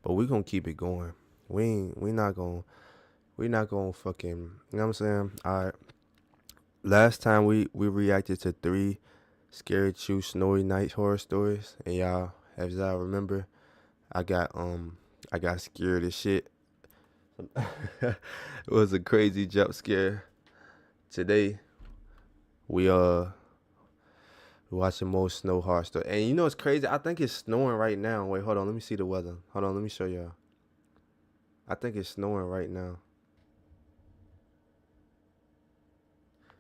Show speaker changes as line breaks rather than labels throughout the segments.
but we gonna keep it going. We not gonna fucking, you know what I'm saying? All right. Last time we reacted to 3 scary, true, snowy night horror stories, and y'all, as y'all remember, I got I got scared as shit. It was a crazy jump scare. Today we watching more snow horror story, and you know it's crazy. I think it's snowing right now. Wait, hold on, let me see the weather. Hold on, let me show y'all. I think it's snowing right now.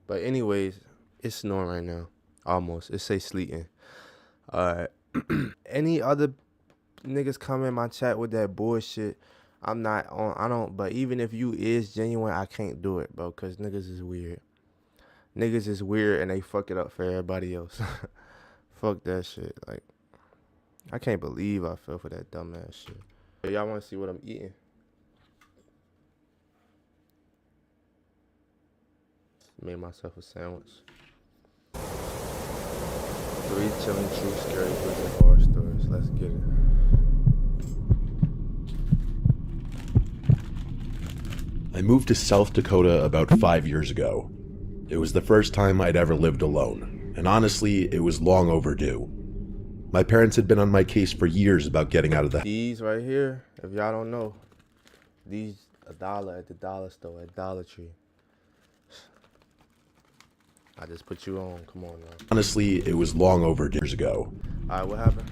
But anyways, it's snowing right now. Almost. It say sleeting. Alright. Any other niggas come in my chat with that bullshit, I'm not on. I don't. But even if you is genuine, I can't do it, bro. Cause niggas is weird. Niggas is weird and they fuck it up for everybody else. Fuck that shit. Like, I can't believe I fell for that dumbass shit. Y'all want to see what I'm eating? Made myself a sandwich. 3 chilling, true, scary, prison horror stories. Let's get it.
I moved to South Dakota about 5 years ago. It was the first time I'd ever lived alone, and honestly, it was long overdue. My parents had been on my case for years about getting out of the house.
These right here, if y'all don't know, these $1 at the dollar store at Dollar Tree. I just put you on. Come on now.
Honestly, it was long overdue years ago.
Alright, what happened?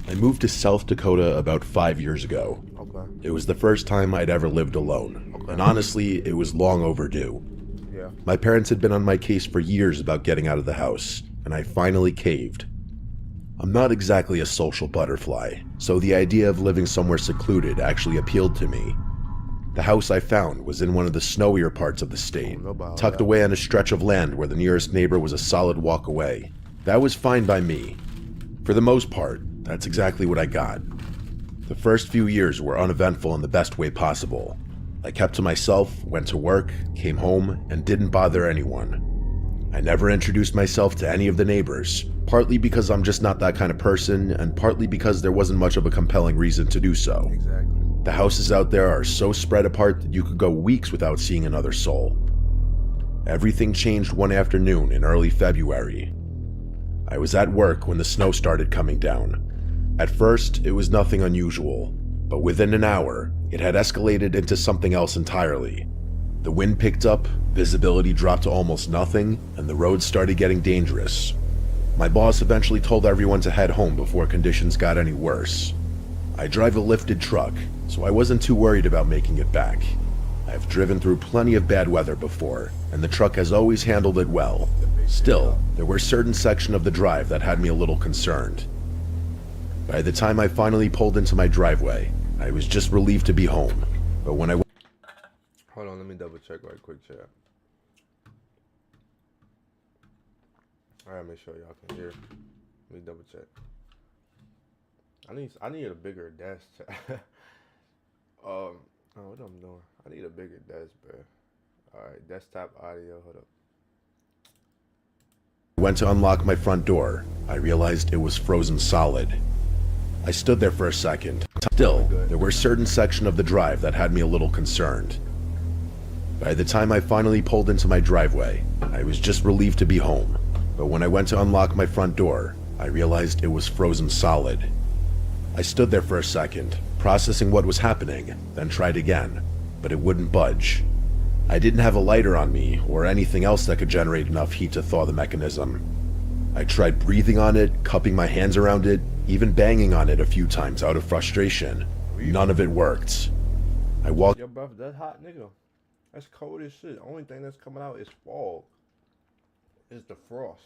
I moved to South Dakota about 5 years ago.
Okay.
It was the first time I'd ever lived alone,
Okay.
and honestly, it was long overdue.
Yeah.
My parents had been on my case for years about getting out of the house, and I finally caved. I'm not exactly a social butterfly, so the idea of living somewhere secluded actually appealed to me. The house I found was in one of the snowier parts of the state, tucked away on a stretch of land where the nearest neighbor was a solid walk away. That was fine by me. For the most part, that's exactly what I got. The first few years were uneventful in the best way possible. I kept to myself, went to work, came home, and didn't bother anyone. I never introduced myself to any of the neighbors, partly because I'm just not that kind of person, and partly because there wasn't much of a compelling reason to do so.
Exactly.
The houses out there are so spread apart that you could go weeks without seeing another soul. Everything changed one afternoon in early February. I was at work when the snow started coming down. At first, it was nothing unusual, but within an hour, it had escalated into something else entirely. The wind picked up, visibility dropped to almost nothing, and the roads started getting dangerous. My boss eventually told everyone to head home before conditions got any worse. I drive a lifted truck, so I wasn't too worried about making it back. I've driven through plenty of bad weather before, and the truck has always handled it well. Still, there were certain sections of the drive that had me a little concerned. By the time I finally pulled into my driveway, I was just relieved to be home. But when I
Hold on, let me double check right quick, chat. Alright, make sure y'all can hear. Let me double check. I need a bigger desk, chat. Oh, what I'm doing? I need a bigger desk, bro. Alright, desktop audio, hold up.
went to unlock my front door, I realized it was frozen solid. I stood there for a second. Still, there were certain sections of the drive that had me a little concerned. By the time I finally pulled into my driveway, I was just relieved to be home. But when I went to unlock my front door, I realized it was frozen solid. I stood there for a second, processing what was happening, then tried again, but it wouldn't budge. I didn't have a lighter on me or anything else that could generate enough heat to thaw the mechanism. I tried breathing on it, cupping my hands around it, even banging on it a few times out of frustration. None of it worked. I walked.
Yo, bro, that's hot, nigga. That's cold as shit. The only thing that's coming out is fog. Is the frost.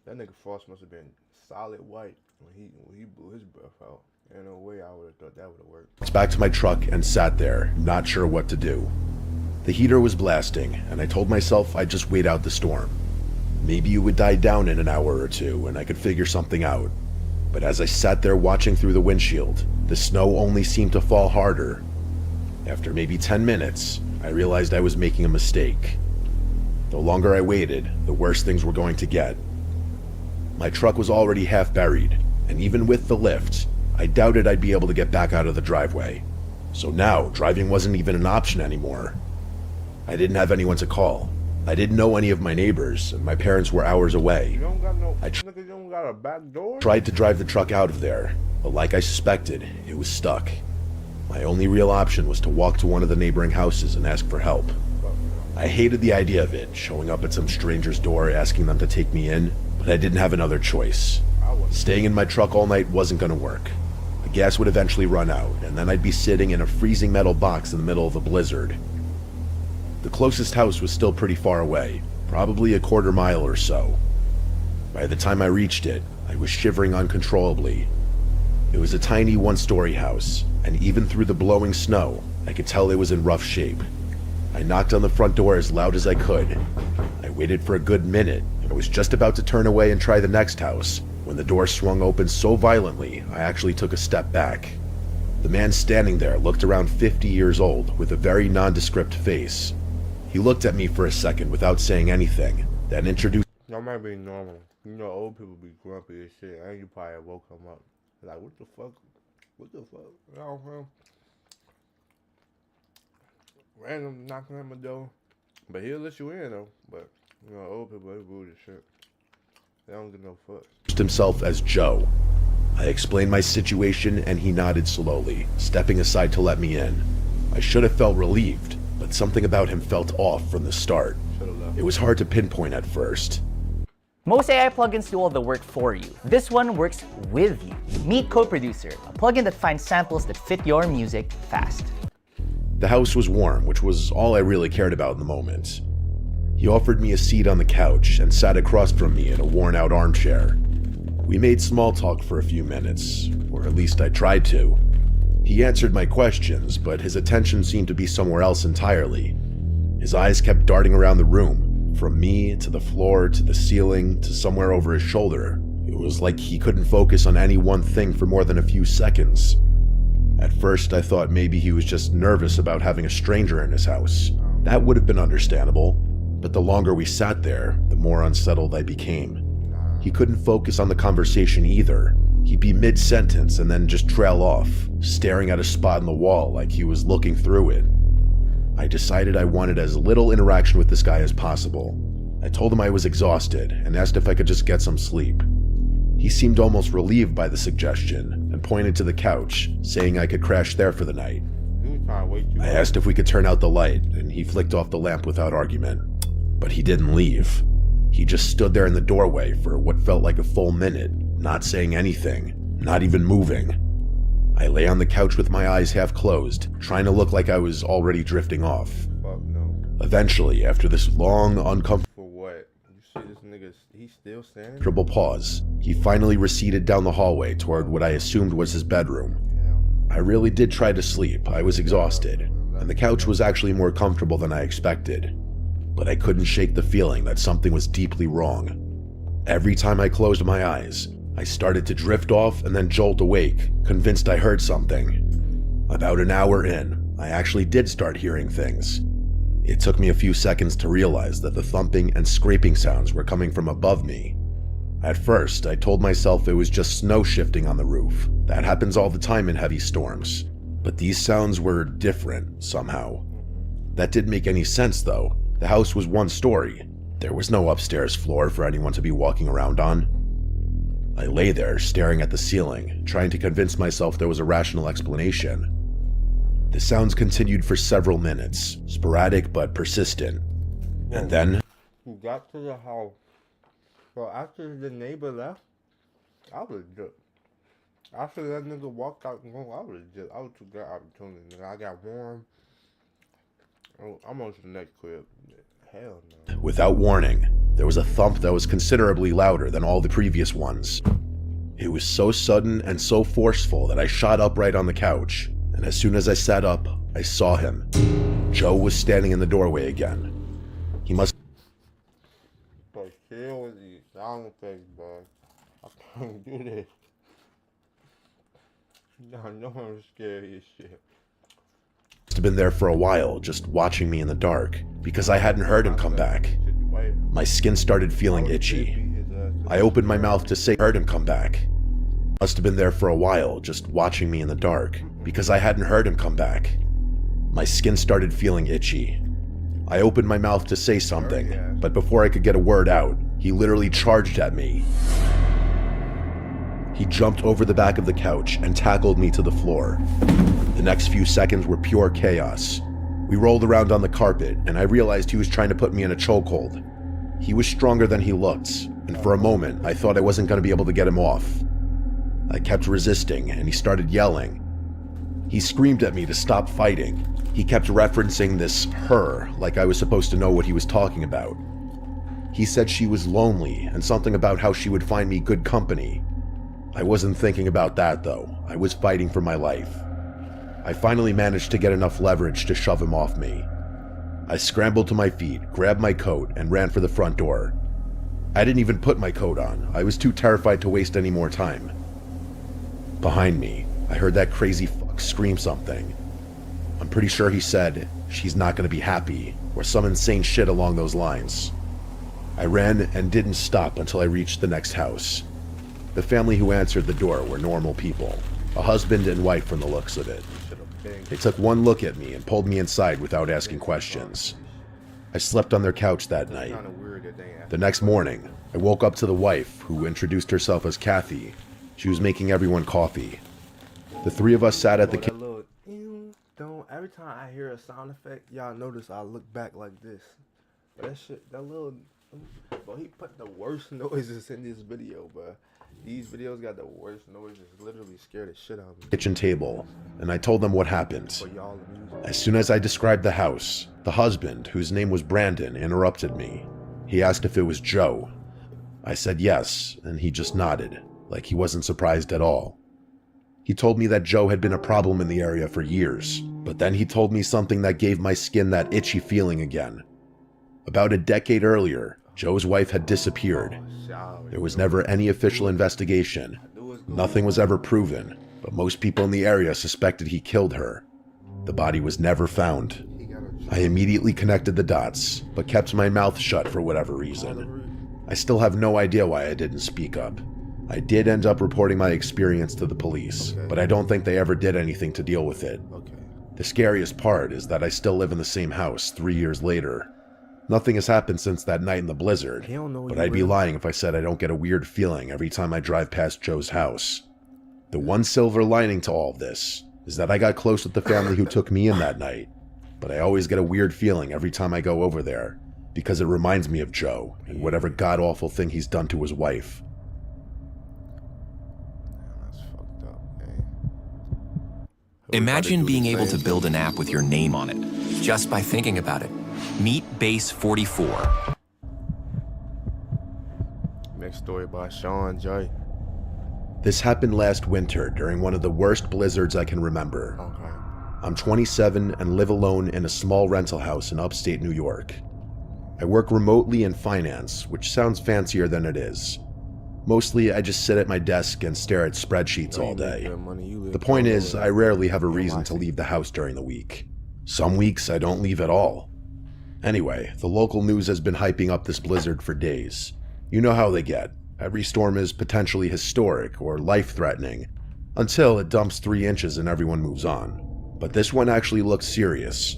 That nigga Frost must have been solid white when he blew his breath out. Ain't no way I would have thought that would have worked.
Back to my truck and sat there, not sure what to do. The heater was blasting, and I told myself I'd just wait out the storm. Maybe it would die down in an hour or two, and I could figure something out. But as I sat there watching through the windshield, the snow only seemed to fall harder. After maybe 10 minutes, I realized I was making a mistake. The longer I waited, the worse things were going to get. My truck was already half buried, and even with the lift, I doubted I'd be able to get back out of the driveway. So now, driving wasn't even an option anymore. I didn't have anyone to call. I didn't know any of my neighbors, and my parents were hours away.
You don't got no, nigga, you don't got a back door?
Tried to drive the truck out of there, but like I suspected, it was stuck. My only real option was to walk to one of the neighboring houses and ask for help. I hated the idea of it, showing up at some stranger's door asking them to take me in, but I didn't have another choice. Staying in my truck all night wasn't going to work. The gas would eventually run out, and then I'd be sitting in a freezing metal box in the middle of a blizzard. The closest house was still pretty far away, probably a quarter mile or so. By the time I reached it, I was shivering uncontrollably. It was a tiny one-story house, and even through the blowing snow, I could tell it was in rough shape. I knocked on the front door as loud as I could. I waited for a good minute. I was just about to turn away and try the next house, when the door swung open so violently, I actually took a step back. The man standing there looked around 50 years old, with a very nondescript face. He looked at me for a second without saying anything, then introduced...
That might be normal. You know, old people be grumpy as shit, and you probably woke them up. Like, what the fuck? What the fuck? I don't know. Random knocking at my door. But he'll let you in, though. But, you know, old people, they rude as shit. They don't get no fuck.
himself as Joe. I explained my situation and he nodded slowly, stepping aside to let me in. I should have felt relieved, but something about him felt off from the start. It was hard to pinpoint at first.
Most AI plugins do all the work for you. This one works with you. Meet CodeProducer, a plugin that finds samples that fit your music fast.
The house was warm, which was all I really cared about in the moment. He offered me a seat on the couch and sat across from me in a worn-out armchair. We made small talk for a few minutes, or at least I tried to. He answered my questions, but his attention seemed to be somewhere else entirely. His eyes kept darting around the room, from me to the floor to the ceiling to somewhere over his shoulder. It was like he couldn't focus on any one thing for more than a few seconds. At first, I thought maybe he was just nervous about having a stranger in his house. That would have been understandable, but the longer we sat there, the more unsettled I became. He couldn't focus on the conversation either. He'd be mid-sentence and then just trail off, staring at a spot in the wall like he was looking through it. I decided I wanted as little interaction with this guy as possible. I told him I was exhausted and asked if I could just get some sleep. He seemed almost relieved by the suggestion and pointed to the couch, saying I could crash there for the night. I asked if we could turn out the light, and he flicked off the lamp without argument. But he didn't leave. He just stood there in the doorway for what felt like a full minute, not saying anything, not even moving. I lay on the couch with my eyes half closed, trying to look like I was already drifting off.
Fuck no.
Eventually, after this long, uncomfortable
For what? You see this nigga, he's still standing?
pause, he finally receded down the hallway toward what I assumed was his bedroom. I really did try to sleep. I was exhausted, and the couch was actually more comfortable than I expected. But I couldn't shake the feeling that something was deeply wrong. Every time I closed my eyes, I started to drift off and then jolt awake, convinced I heard something. About an hour in, I actually did start hearing things. It took me a few seconds to realize that the thumping and scraping sounds were coming from above me. At first, I told myself it was just snow shifting on the roof. That happens all the time in heavy storms. But these sounds were different, somehow. That didn't make any sense, though. The house was one story. There was no upstairs floor for anyone to be walking around on. I lay there, staring at the ceiling, trying to convince myself there was a rational explanation. The sounds continued for several minutes, sporadic but persistent. And then...
He got to the house. So after the neighbor left, I was just... After that nigga walked out and home, I took that opportunity. Nigga. I got warm. I'm on to the next crib. Hell no.
Without warning, there was a thump that was considerably louder than all the previous ones. It was so sudden and so forceful that I shot upright on the couch, and as soon as I sat up, I saw him. Joe was standing in the doorway again. He must...
But chill with these sound effects, bro. I can't do this. I know I'm scary as shit.
have been there for a while, just watching me in the dark, because I hadn't heard him come back. My skin started feeling itchy. I opened my mouth to say, heard him come back. Must have been there for a while, just watching me in the dark, because I hadn't heard him come back. My skin started feeling itchy. I opened my mouth to say something, but before I could get a word out, he literally charged at me. He jumped over the back of the couch and tackled me to the floor. The next few seconds were pure chaos. We rolled around on the carpet, and I realized he was trying to put me in a chokehold. He was stronger than he looked, and for a moment, I thought I wasn't going to be able to get him off. I kept resisting, and he started yelling. He screamed at me to stop fighting. He kept referencing this her, like I was supposed to know what he was talking about. He said she was lonely, and something about how she would find me good company. I wasn't thinking about that, though. I was fighting for my life. I finally managed to get enough leverage to shove him off me. I scrambled to my feet, grabbed my coat, and ran for the front door. I didn't even put my coat on. I was too terrified to waste any more time. Behind me, I heard that crazy fuck scream something. I'm pretty sure he said, "She's not gonna be happy," or some insane shit along those lines. I ran and didn't stop until I reached the next house. The family who answered the door were normal people, a husband and wife from the looks of it. They took one look at me and pulled me inside without asking questions. I slept on their couch that night. The next morning, I woke up to the wife, who introduced herself as Kathy. She was making everyone coffee. The three of us sat at the kitchen.
Every time I hear a sound effect, y'all notice I look back like this. That shit, that little, bro, he put the worst noises in this video, bro. These videos got the worst noises. Literally scared the shit out of me.
Kitchen table, and I told them what happened. As soon as I described the house, the husband, whose name was Brandon, interrupted me. He asked if it was Joe. I said yes, and he just nodded, like he wasn't surprised at all. He told me that Joe had been a problem in the area for years, but then he told me something that gave my skin that itchy feeling again. About a decade earlier, Joe's wife had disappeared. There was never any official investigation. Nothing was ever proven, but most people in the area suspected he killed her. The body was never found. I immediately connected the dots, but kept my mouth shut for whatever reason. I still have no idea why I didn't speak up. I did end up reporting my experience to the police, but I don't think they ever did anything to deal with it. The scariest part is that I still live in the same house 3 years later. Nothing has happened since that night in the blizzard, but I'd be lying if I said I don't get a weird feeling every time I drive past Joe's house. The one silver lining to all of this is that I got close with the family who took me in that night, but I always get a weird feeling every time I go over there, because it reminds me of Joe and whatever god-awful thing he's done to his wife.
Imagine being able to build an app with your name on it, just by thinking about it. Meet Base 44.
Next story by Sean J.
This happened last winter during one of the worst blizzards I can remember. I'm 27 and live alone in a small rental house in upstate New York. I work remotely in finance, which sounds fancier than it is. Mostly, I just sit at my desk and stare at spreadsheets all day. The point is, I rarely have a reason to leave the house during the week. Some weeks, I don't leave at all. Anyway, the local news has been hyping up this blizzard for days. You know how they get. Every storm is potentially historic or life-threatening, until it dumps 3 inches and everyone moves on. But this one actually looks serious.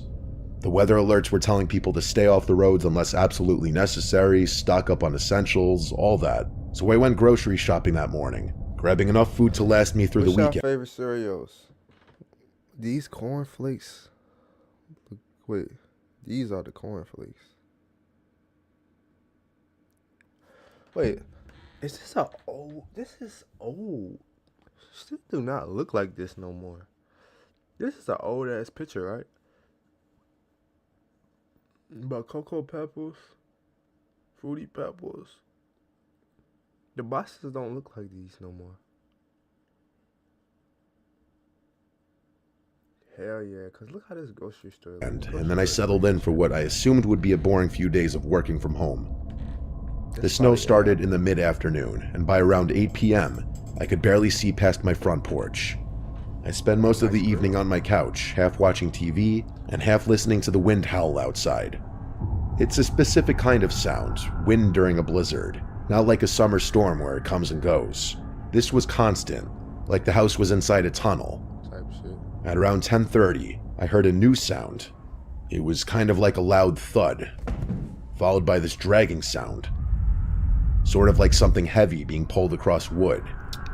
The weather alerts were telling people to stay off the roads unless absolutely necessary, stock up on essentials, all that. So I went grocery shopping that morning, grabbing enough food to last me through the weekend.
What's your favorite cereals? These cornflakes. Wait, these are the cornflakes. Wait, is this a old? This is old. This do not look like this no more. This is an old ass picture, right? But Cocoa Pebbles, Fruity Pebbles. The boxes don't look like these no more. Hell yeah, cause look how this grocery store looks.
And then I settled in for what I assumed would be a boring few days of working from home. The snow started in the mid-afternoon, and by around 8 p.m., I could barely see past my front porch. I spend most of the evening on my couch, half watching TV and half listening to the wind howl outside. It's a specific kind of sound, wind during a blizzard, not like a summer storm where it comes and goes. This was constant, like the house was inside a tunnel.
Type shit.
At around 10:30, I heard a new sound. It was kind of like a loud thud, followed by this dragging sound. Sort of like something heavy being pulled across wood.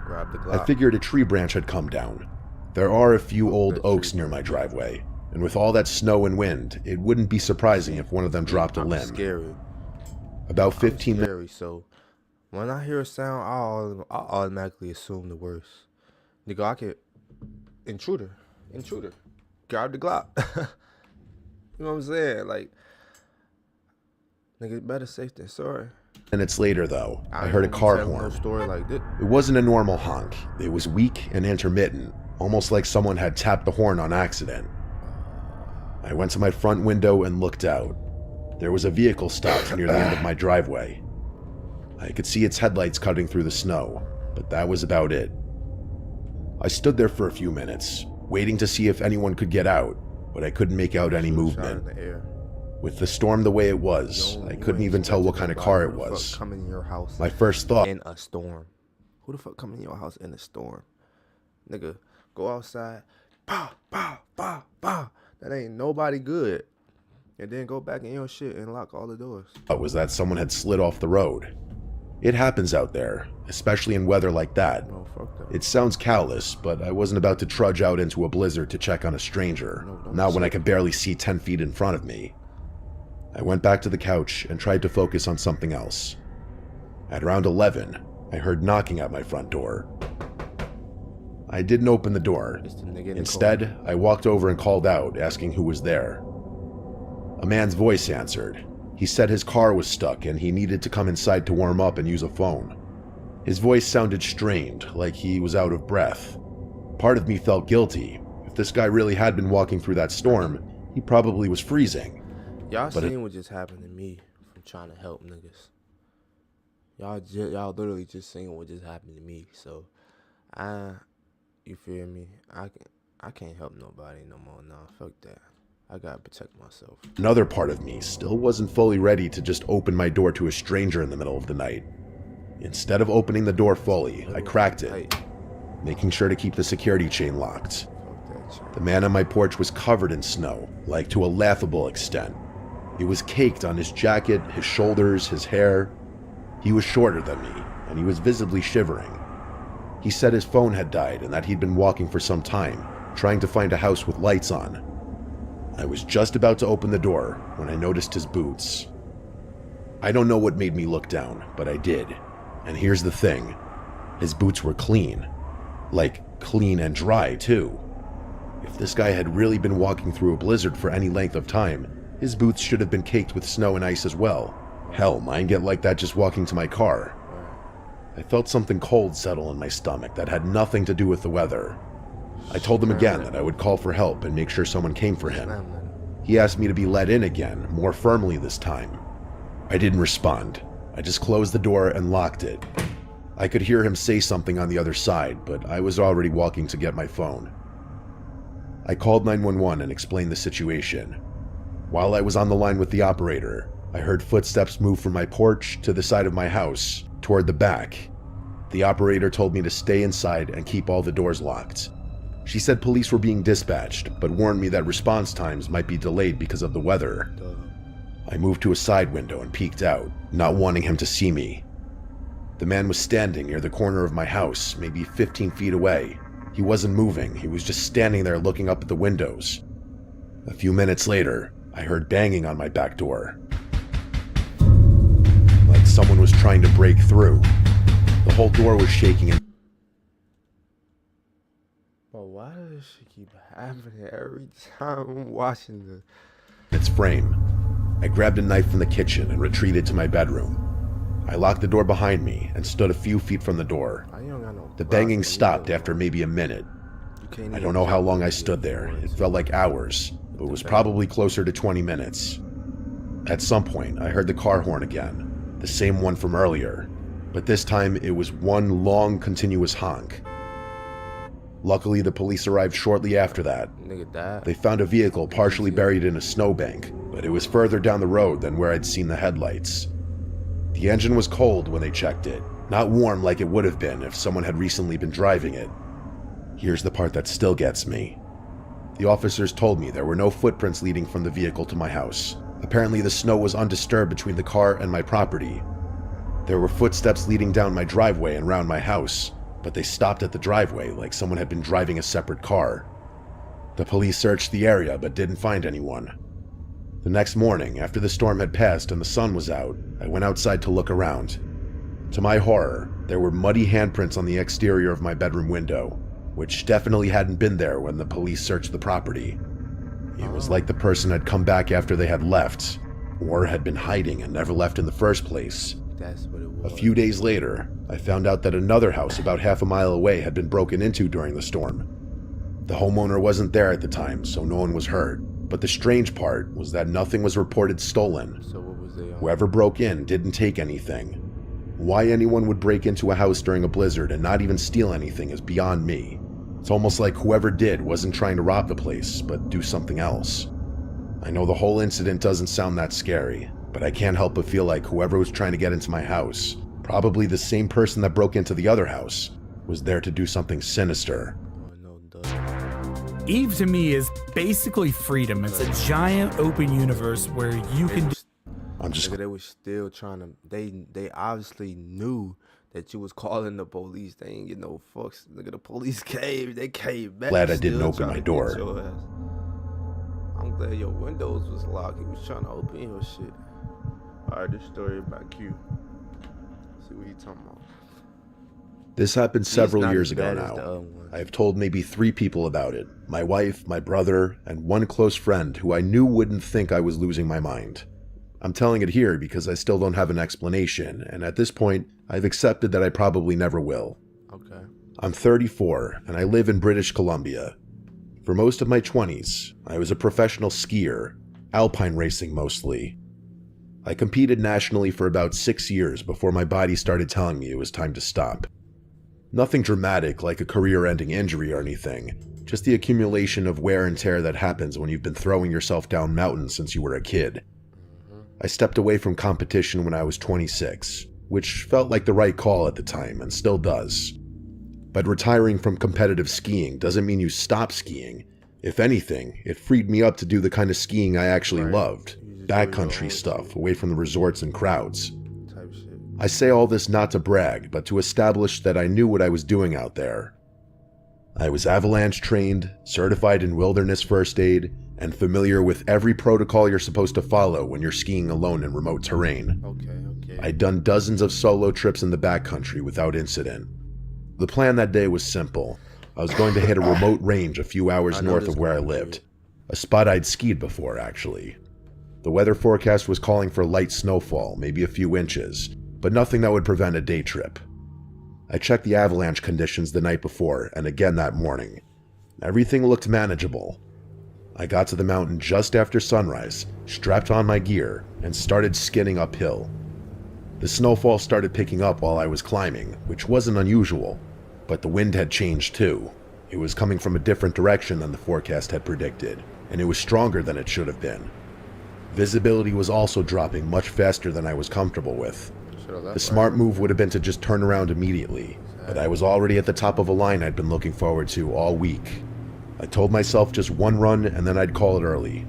Grab the
I
Glock.
figured a tree branch had come down. There are a few old oaks near my driveway, and with all that snow and wind, it wouldn't be surprising if one of them dropped a
I'm
limb.
scary.
About
I'm
15 minutes.
scary, so when I hear a sound, I automatically assume the worst. Nigga, I could intruder. Grab the Glock. You know what I'm saying? Like, nigga, better safe than sorry.
Minutes later, though, I
ain't
heard a
gonna
car
tell
horn.
No story like this.
It wasn't a normal honk. It was weak and intermittent, almost like someone had tapped the horn on accident. I went to my front window and looked out. There was a vehicle stopped near the end of my driveway. I could see its headlights cutting through the snow, but that was about it. I stood there for a few minutes, waiting to see if anyone could get out, but I couldn't make out any
Shot
movement.
in the air.
With the storm the way it was, I couldn't even tell what kind of car it was.
Who the fuck coming in your house
My first thought,
in a storm? Who the fuck coming in your house in a storm? Nigga, go outside. Bah, bah, bah, bah. That ain't nobody good. And then go back in your shit and lock all the doors.
was that someone had slid off the road. It happens out there, especially in weather like that.
No, fuck that.
It sounds callous, but I wasn't about to trudge out into a blizzard to check on a stranger,
No, don't
not when
say
I could barely see 10 feet in front of me. I went back to the couch and tried to focus on something else. At around 11, I heard knocking at my front door. I didn't open the door.
It's the nigga in the corner.
Instead, I walked over and called out, asking who was there. A man's voice answered. He said his car was stuck and he needed to come inside to warm up and use a phone. His voice sounded strained, like he was out of breath. Part of me felt guilty. If this guy really had been walking through that storm, he probably was freezing.
Y'all
But
seen what just happened to me from trying to help niggas. Y'all literally just seen what just happened to me. So, you feel me? I can't help nobody no more. Nah, fuck that. I gotta protect myself.
Another part of me still wasn't fully ready to just open my door to a stranger in the middle of the night. Instead of opening the door fully, I cracked it,
Hey,
making sure to keep the security chain locked.
fuck that shit.
The man on my porch was covered in snow, like to a laughable extent. It was caked on his jacket, his shoulders, his hair. He was shorter than me, and he was visibly shivering. He said his phone had died and that he'd been walking for some time, trying to find a house with lights on. I was just about to open the door when I noticed his boots. I don't know what made me look down, but I did. And here's the thing. His boots were clean. Like, clean and dry, too. If this guy had really been walking through a blizzard for any length of time, his boots should have been caked with snow and ice as well. Hell, mine get like that just walking to my car. I felt something cold settle in my stomach that had nothing to do with the weather. I told him again that I would call for help and make sure someone came for him. He asked me to be let in again, more firmly this time. I didn't respond. I just closed the door and locked it. I could hear him say something on the other side, but I was already walking to get my phone. I called 911 and explained the situation. While I was on the line with the operator, I heard footsteps move from my porch to the side of my house, toward the back. The operator told me to stay inside and keep all the doors locked. She said police were being dispatched, but warned me that response times might be delayed because of the weather. I moved to a side window and peeked out, not wanting him to see me. The man was standing near the corner of my house, maybe 15 feet away. He wasn't moving, he was just standing there looking up at the windows. A few minutes later, I heard banging on my back door. Like someone was trying to break through. The whole door was shaking and
But why does this shit keep happening every time I'm watching this?
its frame. I grabbed a knife from the kitchen and retreated to my bedroom. I locked the door behind me and stood a few feet from the door.
You don't got no
The
Glock,
banging
you
stopped
don't-
after maybe a minute.
you can't
I
even
don't know how
count
long I
the
stood there. It
words.
felt like hours, but it was probably closer to 20 minutes. At some point, I heard the car horn again, the same one from earlier, but this time it was one long, continuous honk. Luckily, the police arrived shortly after that.
Nigga died.
They found a vehicle partially buried in a snowbank, but it was further down the road than where I'd seen the headlights. The engine was cold when they checked it, Not warm like it would have been if someone had recently been driving it. Here's the part that still gets me. The officers told me there were no footprints leading from the vehicle to my house. Apparently the snow was undisturbed between the car and my property. There were footsteps leading down my driveway and around my house, but they stopped at the driveway like someone had been driving a separate car. The police searched the area but didn't find anyone. The next morning, after the storm had passed and the sun was out, I went outside to look around. To my horror, there were muddy handprints on the exterior of my bedroom window, which definitely hadn't been there when the police searched the property. It was like the person had come back after they had left, or had been hiding and never left in the first place.
That's what it was.
A few days later, I found out that another house about half a mile away had been broken into during the storm. The homeowner wasn't there at the time, so no one was hurt. But the strange part was that nothing was reported stolen.
So what was they?
Whoever broke in didn't take anything. Why anyone would break into a house during a blizzard and not even steal anything is beyond me. It's almost like whoever did wasn't trying to rob the place, but do something else. I know the whole incident doesn't sound that scary, but I can't help but feel like whoever was trying to get into my house, probably the same person that broke into the other house, was there to do something sinister.
Eve to me is basically freedom. It's a giant open universe where you can do.
They was still trying to. They obviously knew that you was calling the police. They ain't get no fucks. Look at the police came. They came back.
Glad I didn't
still
open
trying
my
to get
door.
your ass. I'm glad your windows was locked. He was trying to open your shit. Alright, this story about Q. See what you talking about.
This happened several years ago
bad as the
now.
other one.
I have told maybe 3 people about it. My wife, my brother, and one close friend who I knew wouldn't think I was losing my mind. I'm telling it here because I still don't have an explanation, and at this point, I've accepted that I probably never will.
Okay.
I'm 34, and I live in British Columbia. For most of my 20s, I was a professional skier, alpine racing mostly. I competed nationally for about 6 years before my body started telling me it was time to stop. Nothing dramatic like a career-ending injury or anything, just the accumulation of wear and tear that happens when you've been throwing yourself down mountains since you were a kid. I stepped away from competition when I was 26, which felt like the right call at the time and still does. But retiring from competitive skiing doesn't mean you stop skiing. If anything, it freed me up to do the kind of skiing I actually loved, backcountry stuff, away from the resorts and crowds. I say all this not to brag, but to establish that I knew what I was doing out there. I was avalanche trained, certified in wilderness first aid, and familiar with every protocol you're supposed to follow when you're skiing alone in remote terrain.
Okay.
I'd done dozens of solo trips in the backcountry without incident. The plan that day was simple. I was going to hit a remote range a few hours north of where I lived. A spot I'd skied before, actually. The weather forecast was calling for light snowfall, maybe a few inches, but nothing that would prevent a day trip. I checked the avalanche conditions the night before, and again that morning. Everything looked manageable. I got to the mountain just after sunrise, strapped on my gear, and started skidding uphill. The snowfall started picking up while I was climbing, which wasn't unusual, but the wind had changed too. It was coming from a different direction than the forecast had predicted, and it was stronger than it should have been. Visibility was also dropping much faster than I was comfortable with. The smart move would have been to just turn around immediately, but I was already at the top of a line I'd been looking forward to all week. I told myself just one run and then I'd call it early.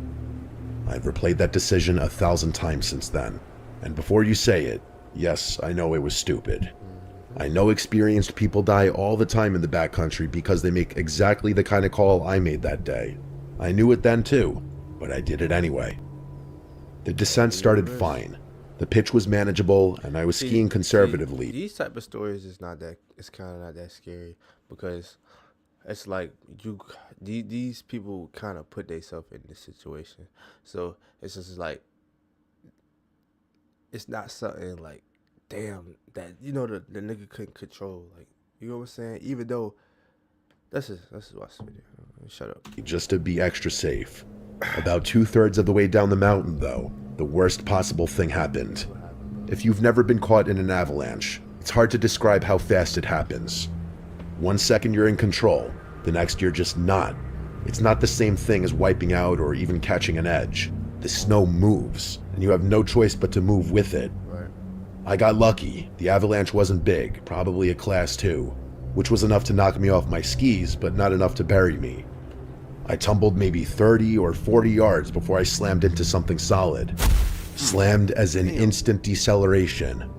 I've replayed that decision 1,000 times since then, and before you say it, yes, I know it was stupid. I know experienced people die all the time in the backcountry because they make exactly the kind of call I made that day. I knew it then too, but I did it anyway. The descent started fine. The pitch was manageable, and I was skiing conservatively.
These type of stories is not that. It's kind of not that scary because it's like these people kind of put themselves in this situation. So it's just like it's not something like damn that the nigga couldn't control. Like you know what I'm saying? Even though that's watch the video. Shut up.
Just to be extra safe. About 2/3 of the way down the mountain, though, the worst possible thing happened. If you've never been caught in an avalanche, it's hard to describe how fast it happens. 1 second you're in control, the next you're just not. It's not the same thing as wiping out or even catching an edge. The snow moves, and you have no choice but to move with it.
Right.
I got lucky. The avalanche wasn't big, probably a class 2, which was enough to knock me off my skis, but not enough to bury me. I tumbled maybe 30 or 40 yards before I slammed into something solid. Slammed as in instant deceleration.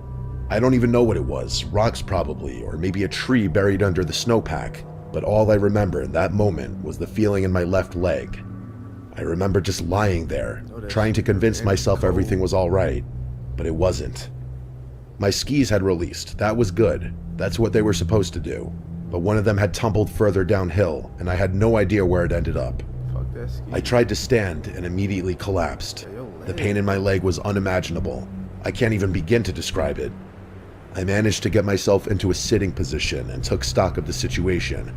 I don't even know what it was, rocks probably, or maybe a tree buried under the snowpack, but all I remember in that moment was the feeling in my left leg. I remember just lying there, trying to convince myself everything was alright, but it wasn't. My skis had released, that was good, that's what they were supposed to do, but one of them had tumbled further downhill, and I had no idea where it ended up.
Fuck that ski.
I tried to stand and immediately collapsed. The pain in my leg was unimaginable. I can't even begin to describe it. I managed to get myself into a sitting position and took stock of the situation.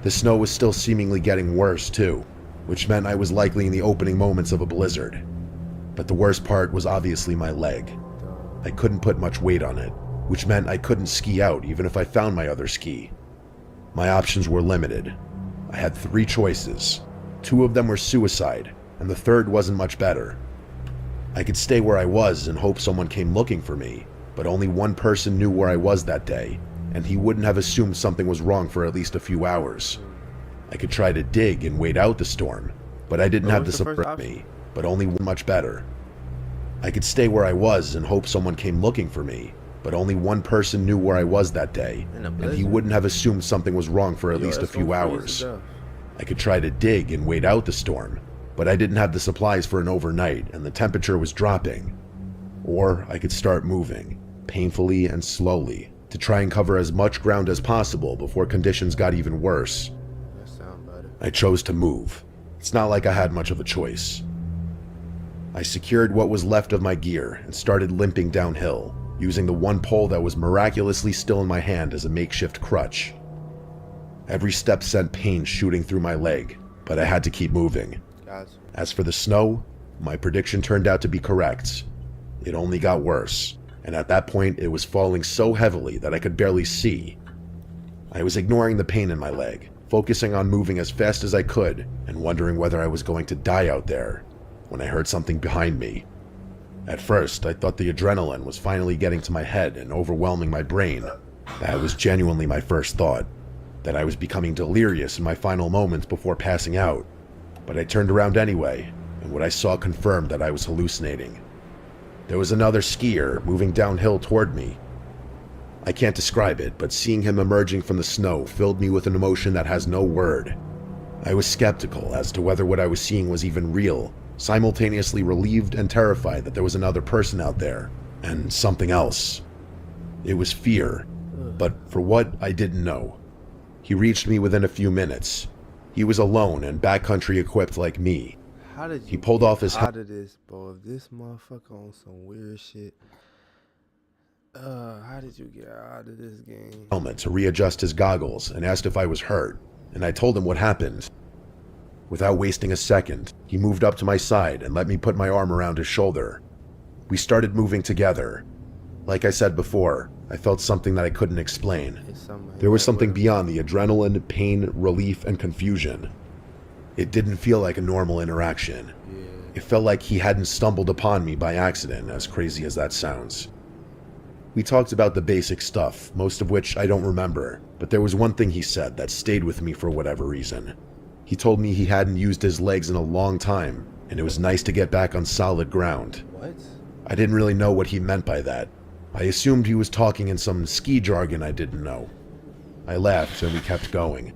The snow was still seemingly getting worse too, which meant I was likely in the opening moments of a blizzard. But the worst part was obviously my leg. I couldn't put much weight on it, which meant I couldn't ski out even if I found my other ski. My options were limited. I had 3 choices. 2 of them were suicide, and the third wasn't much better. I could stay where I was and hope someone came looking for me, but only one person knew where I was that day, and he wouldn't have assumed something was wrong for at least a few hours. I could try to dig and wait out the storm, but I didn't have the support me, but only one much better. I could stay where I was and hope someone came looking for me, but only one person knew where I was that day, and he wouldn't have assumed something was wrong for at least a few hours. I could try to dig and wait out the storm, but I didn't have the supplies for an overnight and the temperature was dropping. Or I could start moving, painfully and slowly, to try and cover as much ground as possible before conditions got even worse.
That sounds better.
I chose to move. It's not like I had much of a choice. I secured what was left of my gear and started limping downhill, using the one pole that was miraculously still in my hand as a makeshift crutch. Every step sent pain shooting through my leg, but I had to keep moving.
Gotcha.
As for the snow, my prediction turned out to be correct. It only got worse, and at that point it was falling so heavily that I could barely see. I was ignoring the pain in my leg, focusing on moving as fast as I could, and wondering whether I was going to die out there, when I heard something behind me. At first, I thought the adrenaline was finally getting to my head and overwhelming my brain. That was genuinely my first thought, that I was becoming delirious in my final moments before passing out. But I turned around anyway, and what I saw confirmed that I was hallucinating. There was another skier moving downhill toward me. I can't describe it, but seeing him emerging from the snow filled me with an emotion that has no word. I was skeptical as to whether what I was seeing was even real, simultaneously relieved and terrified that there was another person out there, and something else. It was fear, but for what, I didn't know. He reached me within a few minutes. He was alone and backcountry equipped like me.
How did you
He pulled off his
get out of this, bro? If this motherfucker on some weird shit. How did you get out of this game?
helmet to readjust his goggles and asked if I was hurt, and I told him what happened. Without wasting a second, he moved up to my side and let me put my arm around his shoulder. We started moving together. Like I said before, I felt something that I couldn't explain. There was something beyond the adrenaline, pain, relief, and confusion. It didn't feel like a normal interaction. It felt like he hadn't stumbled upon me by accident, as crazy as that sounds. We talked about the basic stuff, most of which I don't remember, but there was one thing he said that stayed with me for whatever reason. He told me he hadn't used his legs in a long time, and it was nice to get back on solid ground.
What?
I didn't really know what he meant by that. I assumed he was talking in some ski jargon I didn't know. I laughed and we kept going.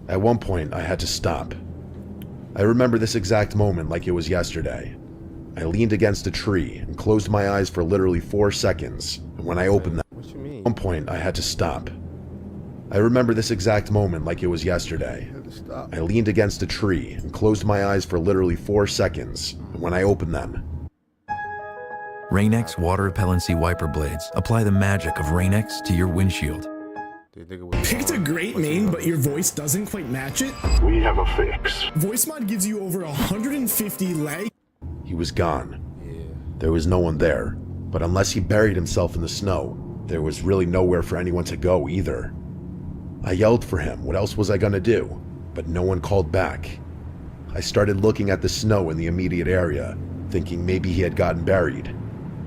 At one point, I had to stop. I remember this exact moment like it was yesterday. I leaned against a tree and closed my eyes for literally 4 seconds, and when I opened them,
What you mean?
at one point I had to stop. I remember this exact moment like it was yesterday.
You had to stop.
I leaned against a tree and closed my eyes for literally 4 seconds, and when I opened them,
Rain-X water repellency wiper blades apply the magic of Rain-X to your windshield.
Dude, nigga was
Picked a great name, but your voice doesn't quite match it?
We have a fix.
Voice Mod gives you over 150 lag.
he was gone.
Yeah.
There was no one there, but unless he buried himself in the snow, there was really nowhere for anyone to go either. I yelled for him, what else was I gonna do? But no one called back. I started looking at the snow in the immediate area, thinking maybe he had gotten buried.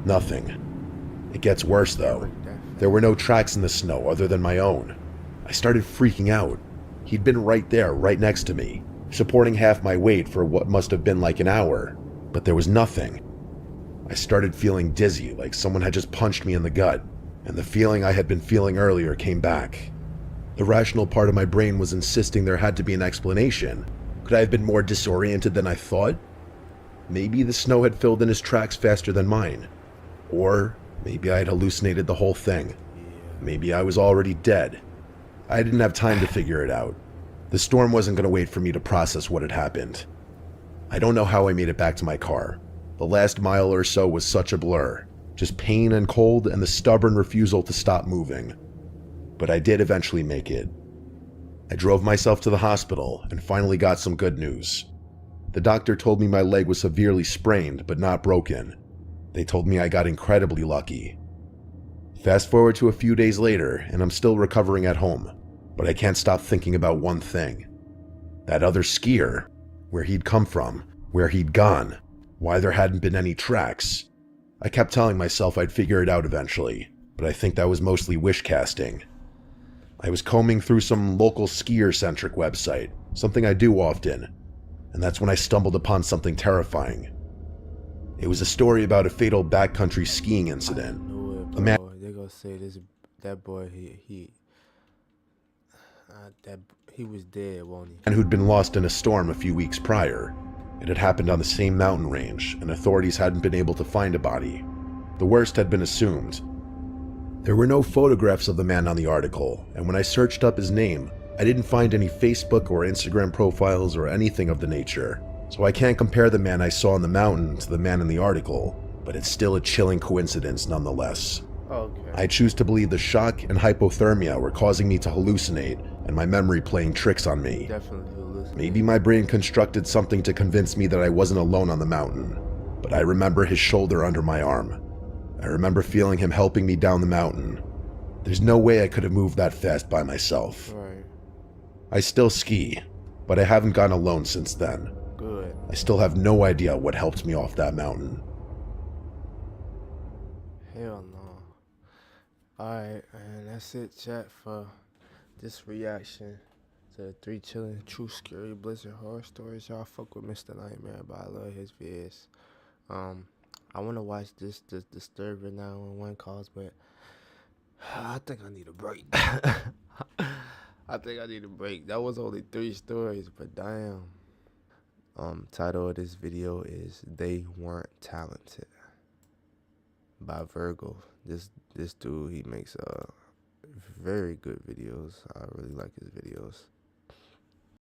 Nothing. It gets worse though. There were no tracks in the snow other than my own. I started freaking out. He'd been right there, right next to me, supporting half my weight for what must have been like an hour, but there was nothing. I started feeling dizzy, like someone had just punched me in the gut, and the feeling I had been feeling earlier came back. The rational part of my brain was insisting there had to be an explanation. Could I have been more disoriented than I thought? Maybe the snow had filled in his tracks faster than mine. Or maybe I had hallucinated the whole thing. Maybe I was already dead. I didn't have time to figure it out. The storm wasn't going to wait for me to process what had happened. I don't know how I made it back to my car. The last mile or so was such a blur. Just pain and cold and the stubborn refusal to stop moving. But I did eventually make it. I drove myself to the hospital and finally got some good news. The doctor told me my leg was severely sprained but not broken. They told me I got incredibly lucky. Fast forward to a few days later and I'm still recovering at home, but I can't stop thinking about one thing. That other skier, where he'd come from, where he'd gone, why there hadn't been any tracks. I kept telling myself I'd figure it out eventually, but I think that was mostly wish casting. I was combing through some local skier-centric website, something I do often, and that's when I stumbled upon something terrifying. It was a story about a fatal backcountry skiing incident. A man
They're gonna say that boy he was dead, won't he?
who'd been lost in a storm a few weeks prior. It had happened on the same mountain range, and authorities hadn't been able to find a body. The worst had been assumed. There were no photographs of the man on the article, and when I searched up his name, I didn't find any Facebook or Instagram profiles or anything of the nature. So I can't compare the man I saw on the mountain to the man in the article, but it's still a chilling coincidence nonetheless.
Okay.
I choose to believe the shock and hypothermia were causing me to hallucinate, and my memory playing tricks on me.
Definitely listen.
Maybe my brain constructed something to convince me that I wasn't alone on the mountain, but I remember his shoulder under my arm. I remember feeling him helping me down the mountain. There's no way I could have moved that fast by myself.
Right.
I still ski, but I haven't gone alone since then.
Good.
I still have no idea what helped me off that mountain.
Hell no. Alright, and that's it, chat, for this reaction to the 3 chilling true scary blizzard horror stories. Y'all fuck with Mr. Nightmare, but I love his vids. I want to watch this Disturbing 911 calls, but I think I need a break. I think I need a break. That was only 3 stories, but damn. Title of this video is They Weren't Talented by Virgo. This dude, he makes very good videos. I really like his videos.